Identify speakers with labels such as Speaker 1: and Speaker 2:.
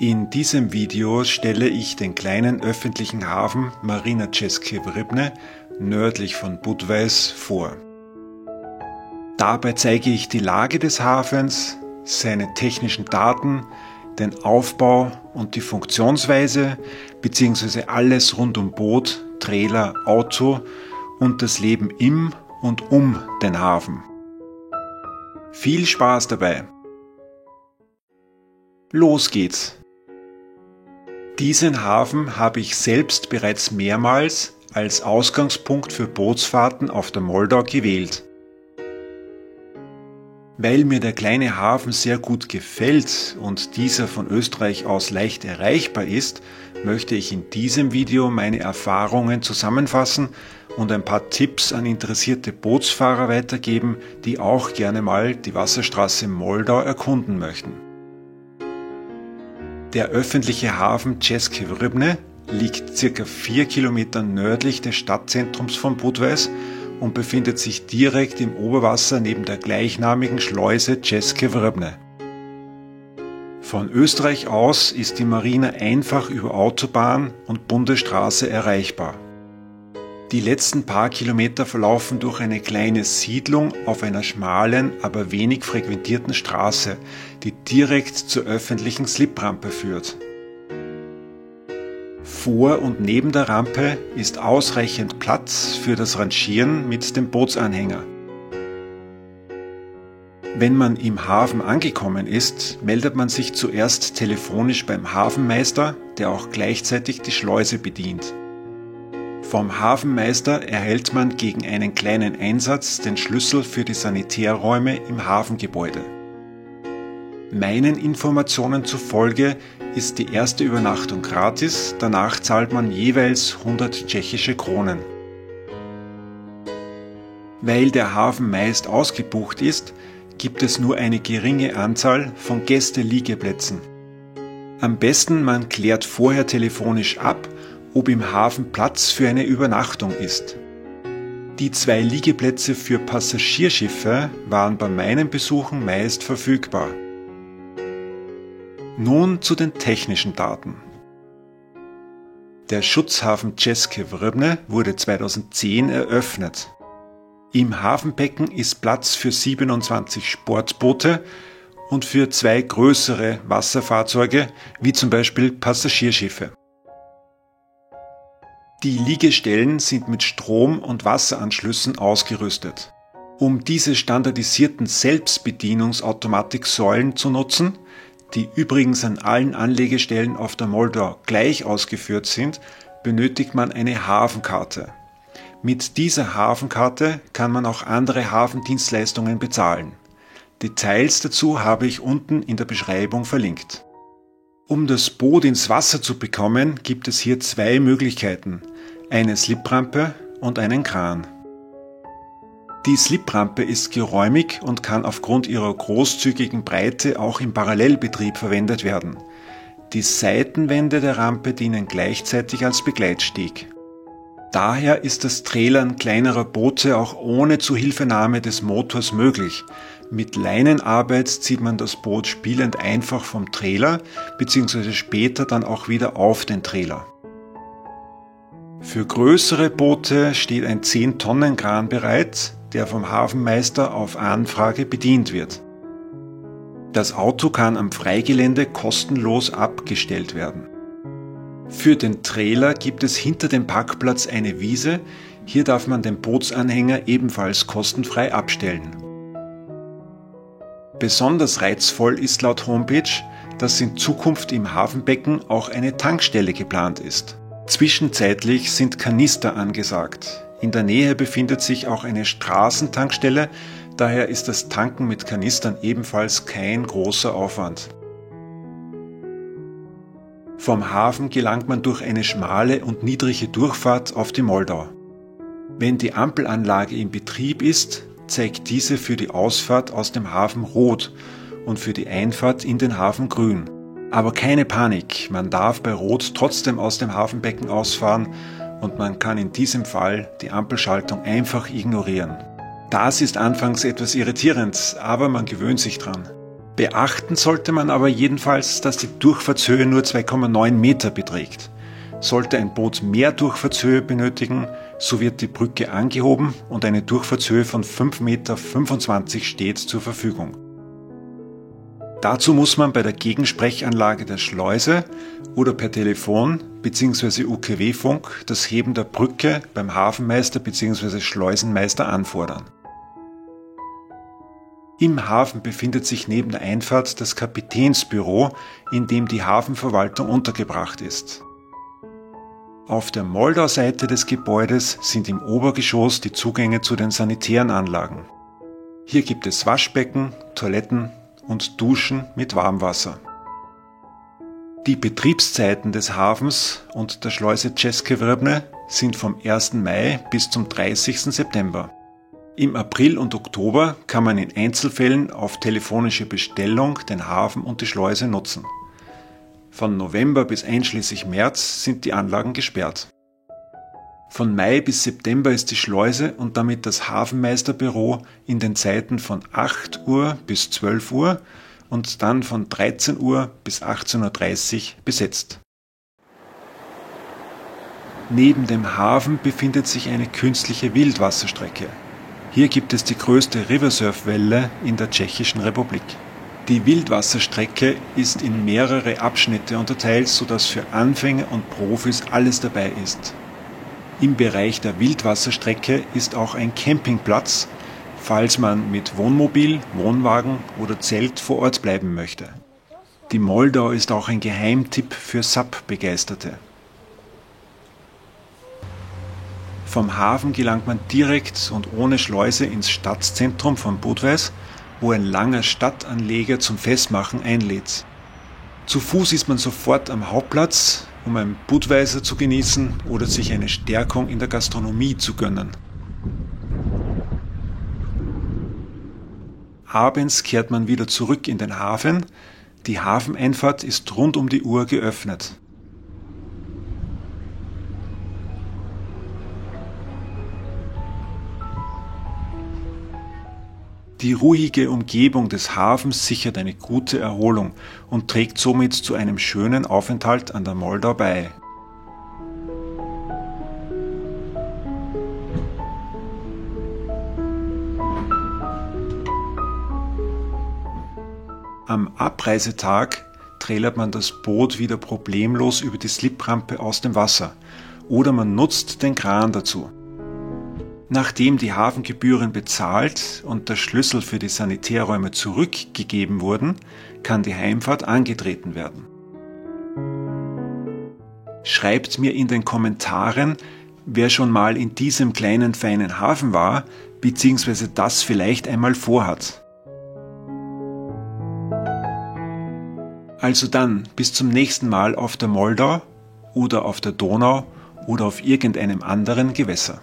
Speaker 1: In diesem Video stelle ich den kleinen öffentlichen Hafen Marina České Vrbny nördlich von Budweis vor. Dabei zeige ich die Lage des Hafens, seine technischen Daten, den Aufbau und die Funktionsweise bzw. alles rund um Boot, Trailer, Auto und das Leben im und um den Hafen. Viel Spaß dabei! Los geht's! Diesen Hafen habe ich selbst bereits mehrmals als Ausgangspunkt für Bootsfahrten auf der Moldau gewählt. Weil mir der kleine Hafen sehr gut gefällt und dieser von Österreich aus leicht erreichbar ist, möchte ich in diesem Video meine Erfahrungen zusammenfassen und ein paar Tipps an interessierte Bootsfahrer weitergeben, die auch gerne mal die Wasserstraße Moldau erkunden möchten. Der öffentliche Hafen České Vrbny liegt ca. 4 Kilometer nördlich des Stadtzentrums von Budweis und befindet sich direkt im Oberwasser neben der gleichnamigen Schleuse České Vrbny. Von Österreich aus ist die Marina einfach über Autobahn und Bundesstraße erreichbar. Die letzten paar Kilometer verlaufen durch eine kleine Siedlung auf einer schmalen, aber wenig frequentierten Straße, die direkt zur öffentlichen Sliprampe führt. Vor und neben der Rampe ist ausreichend Platz für das Rangieren mit dem Bootsanhänger. Wenn man im Hafen angekommen ist, meldet man sich zuerst telefonisch beim Hafenmeister, der auch gleichzeitig die Schleuse bedient. Vom Hafenmeister erhält man gegen einen kleinen Einsatz den Schlüssel für die Sanitärräume im Hafengebäude. Meinen Informationen zufolge ist die erste Übernachtung gratis, danach zahlt man jeweils 100 tschechische Kronen. Weil der Hafen meist ausgebucht ist, gibt es nur eine geringe Anzahl von Gästeliegeplätzen. Am besten man klärt vorher telefonisch ab, ob im Hafen Platz für eine Übernachtung ist. Die 2 Liegeplätze für Passagierschiffe waren bei meinen Besuchen meist verfügbar. Nun zu den technischen Daten. Der Schutzhafen České Vrbny wurde 2010 eröffnet. Im Hafenbecken ist Platz für 27 Sportboote und für 2 größere Wasserfahrzeuge, wie zum Beispiel Passagierschiffe. Die Liegestellen sind mit Strom- und Wasseranschlüssen ausgerüstet. Um diese standardisierten Selbstbedienungsautomatiksäulen zu nutzen, die übrigens an allen Anlegestellen auf der Moldau gleich ausgeführt sind, benötigt man eine Hafenkarte. Mit dieser Hafenkarte kann man auch andere Hafendienstleistungen bezahlen. Details dazu habe ich unten in der Beschreibung verlinkt. Um das Boot ins Wasser zu bekommen, gibt es hier 2 Möglichkeiten, eine Sliprampe und einen Kran. Die Sliprampe ist geräumig und kann aufgrund ihrer großzügigen Breite auch im Parallelbetrieb verwendet werden. Die Seitenwände der Rampe dienen gleichzeitig als Begleitsteg. Daher ist das Trailern kleinerer Boote auch ohne Zuhilfenahme des Motors möglich. Mit Leinenarbeit zieht man das Boot spielend einfach vom Trailer bzw. später dann auch wieder auf den Trailer. Für größere Boote steht ein 10-Tonnen-Kran bereit, der vom Hafenmeister auf Anfrage bedient wird. Das Auto kann am Freigelände kostenlos abgestellt werden. Für den Trailer gibt es hinter dem Parkplatz eine Wiese, hier darf man den Bootsanhänger ebenfalls kostenfrei abstellen. Besonders reizvoll ist laut Homepage, dass in Zukunft im Hafenbecken auch eine Tankstelle geplant ist. Zwischenzeitlich sind Kanister angesagt. In der Nähe befindet sich auch eine Straßentankstelle, daher ist das Tanken mit Kanistern ebenfalls kein großer Aufwand. Vom Hafen gelangt man durch eine schmale und niedrige Durchfahrt auf die Moldau. Wenn die Ampelanlage in Betrieb ist, zeigt diese für die Ausfahrt aus dem Hafen rot und für die Einfahrt in den Hafen grün. Aber keine Panik, man darf bei Rot trotzdem aus dem Hafenbecken ausfahren und man kann in diesem Fall die Ampelschaltung einfach ignorieren. Das ist anfangs etwas irritierend, aber man gewöhnt sich dran. Beachten sollte man aber jedenfalls, dass die Durchfahrtshöhe nur 2,9 Meter beträgt. Sollte ein Boot mehr Durchfahrtshöhe benötigen, so wird die Brücke angehoben und eine Durchfahrtshöhe von 5,25 Meter steht zur Verfügung. Dazu muss man bei der Gegensprechanlage der Schleuse oder per Telefon bzw. UKW-Funk das Heben der Brücke beim Hafenmeister bzw. Schleusenmeister anfordern. Im Hafen befindet sich neben der Einfahrt das Kapitänsbüro, in dem die Hafenverwaltung untergebracht ist. Auf der Moldau-Seite des Gebäudes sind im Obergeschoss die Zugänge zu den sanitären Anlagen. Hier gibt es Waschbecken, Toiletten und Duschen mit Warmwasser. Die Betriebszeiten des Hafens und der Schleuse České Vrbny sind vom 1. Mai bis zum 30. September. Im April und Oktober kann man in Einzelfällen auf telefonische Bestellung den Hafen und die Schleuse nutzen. Von November bis einschließlich März sind die Anlagen gesperrt. Von Mai bis September ist die Schleuse und damit das Hafenmeisterbüro in den Zeiten von 8 Uhr bis 12 Uhr und dann von 13 Uhr bis 18.30 Uhr besetzt. Neben dem Hafen befindet sich eine künstliche Wildwasserstrecke. Hier gibt es die größte Riversurf-Welle in der Tschechischen Republik. Die Wildwasserstrecke ist in mehrere Abschnitte unterteilt, sodass für Anfänger und Profis alles dabei ist. Im Bereich der Wildwasserstrecke ist auch ein Campingplatz, falls man mit Wohnmobil, Wohnwagen oder Zelt vor Ort bleiben möchte. Die Moldau ist auch ein Geheimtipp für SUP-Begeisterte. Vom Hafen gelangt man direkt und ohne Schleuse ins Stadtzentrum von Budweis, wo ein langer Stadtanleger zum Festmachen einlädt. Zu Fuß ist man sofort am Hauptplatz, um ein Budweiser zu genießen oder sich eine Stärkung in der Gastronomie zu gönnen. Abends kehrt man wieder zurück in den Hafen. Die Hafeneinfahrt ist rund um die Uhr geöffnet. Die ruhige Umgebung des Hafens sichert eine gute Erholung und trägt somit zu einem schönen Aufenthalt an der Moldau bei. Am Abreisetag trällert man das Boot wieder problemlos über die Sliprampe aus dem Wasser oder man nutzt den Kran dazu. Nachdem die Hafengebühren bezahlt und der Schlüssel für die Sanitärräume zurückgegeben wurden, kann die Heimfahrt angetreten werden. Schreibt mir in den Kommentaren, wer schon mal in diesem kleinen feinen Hafen war, bzw. das vielleicht einmal vorhat. Also dann, bis zum nächsten Mal auf der Moldau oder auf der Donau oder auf irgendeinem anderen Gewässer.